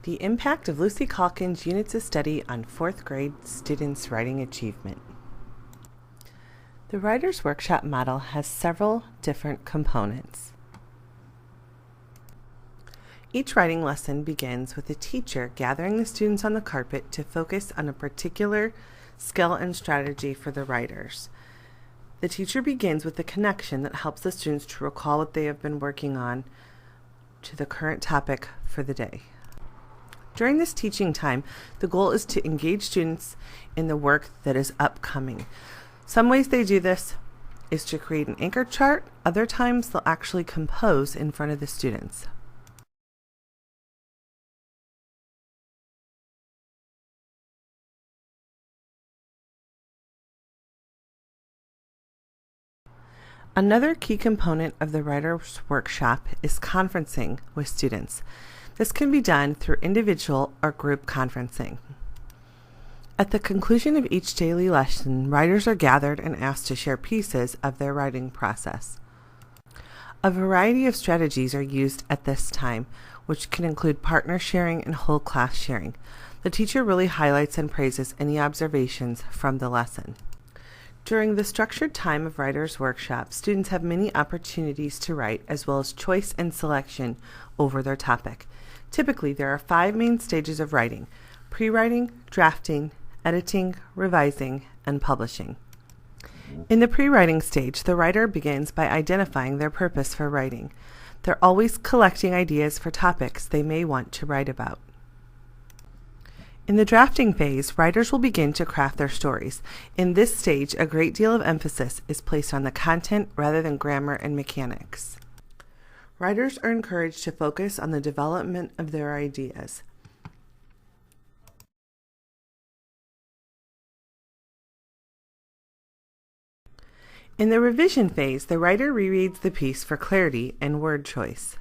The impact of Lucy Calkin's units of study on 4th grade students' writing achievement. The Writer's Workshop model has several different components. Each writing lesson begins with the teacher gathering the students on the carpet to focus on a particular skill and strategy for the writers. The teacher begins with the connection that helps the students to recall what they have been working on to the current topic for the day. During this teaching time, the goal is to engage students in the work that is upcoming. Some ways they do this is to create an anchor chart. Other times they'll actually compose in front of the students. Another key component of the Writer's Workshop is conferencing with students. This can be done through individual or group conferencing. At the conclusion of each daily lesson, writers are gathered and asked to share pieces of their writing process. A variety of strategies are used at this time, which can include partner sharing and whole class sharing. The teacher really highlights and praises any observations from the lesson. During the structured time of Writer's Workshop, students have many opportunities to write, as well as choice and selection over their topic. Typically, there are 5 main stages of writing: pre-writing, drafting, editing, revising, and publishing. In the pre-writing stage, the writer begins by identifying their purpose for writing. They're always collecting ideas for topics they may want to write about. In the drafting phase, writers will begin to craft their stories. In this stage, a great deal of emphasis is placed on the content rather than grammar and mechanics. Writers are encouraged to focus on the development of their ideas. In the revision phase, the writer rereads the piece for clarity and word choice.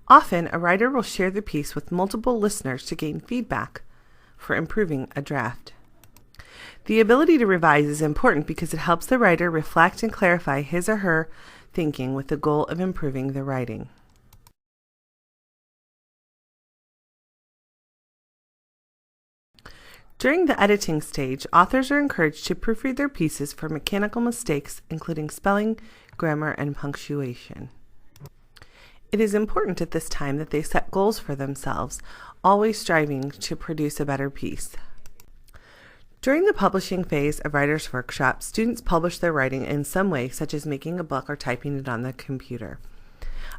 Often, a writer will share the piece with multiple listeners to gain feedback for improving a draft. The ability to revise is important because it helps the writer reflect and clarify his or her thinking with the goal of improving the writing. During the editing stage, authors are encouraged to proofread their pieces for mechanical mistakes, including spelling, grammar, and punctuation. It is important at this time that they set goals for themselves, always striving to produce a better piece. During the publishing phase of Writer's Workshop, students publish their writing in some way, such as making a book or typing it on the computer.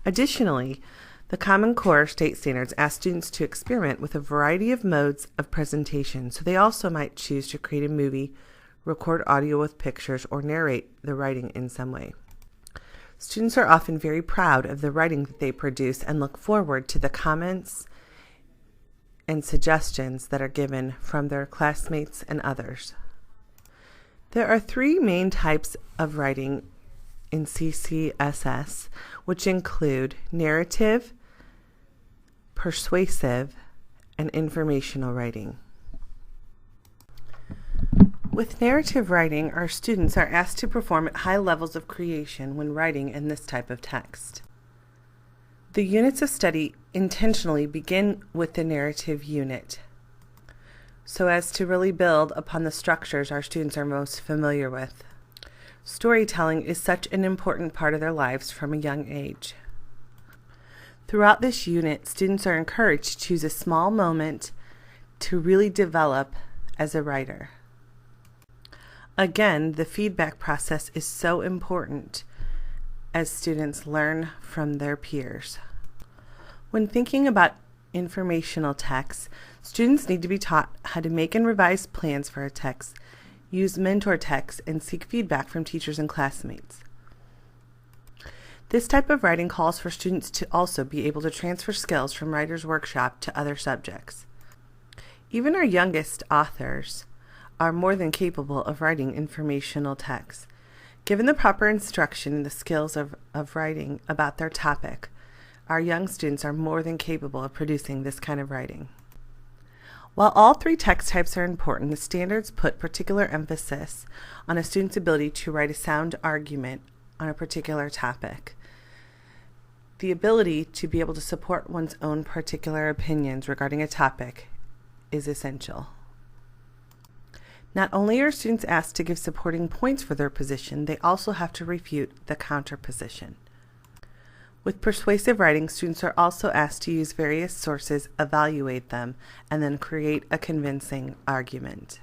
Additionally, the Common Core state standards ask students to experiment with a variety of modes of presentation, so they also might choose to create a movie, record audio with pictures, or narrate the writing in some way. Students are often very proud of the writing that they produce and look forward to the comments and suggestions that are given from their classmates and others. There are 3 main types of writing in CCSS, which include narrative, persuasive, and informational writing. With narrative writing, our students are asked to perform at high levels of creation when writing in this type of text. The units of study intentionally begin with the narrative unit, so as to really build upon the structures our students are most familiar with. Storytelling is such an important part of their lives from a young age. Throughout this unit, students are encouraged to choose a small moment to really develop as a writer. Again, the feedback process is so important as students learn from their peers. When thinking about informational texts, students need to be taught how to make and revise plans for a text, use mentor texts, and seek feedback from teachers and classmates. This type of writing calls for students to also be able to transfer skills from Writer's Workshop to other subjects. Even our youngest authors are more than capable of writing informational texts. Given the proper instruction and the skills of writing about their topic, our young students are more than capable of producing this kind of writing. While all 3 text types are important, the standards put particular emphasis on a student's ability to write a sound argument on a particular topic. The ability to be able to support one's own particular opinions regarding a topic is essential. Not only are students asked to give supporting points for their position, they also have to refute the counterposition. With persuasive writing, students are also asked to use various sources, evaluate them, and then create a convincing argument.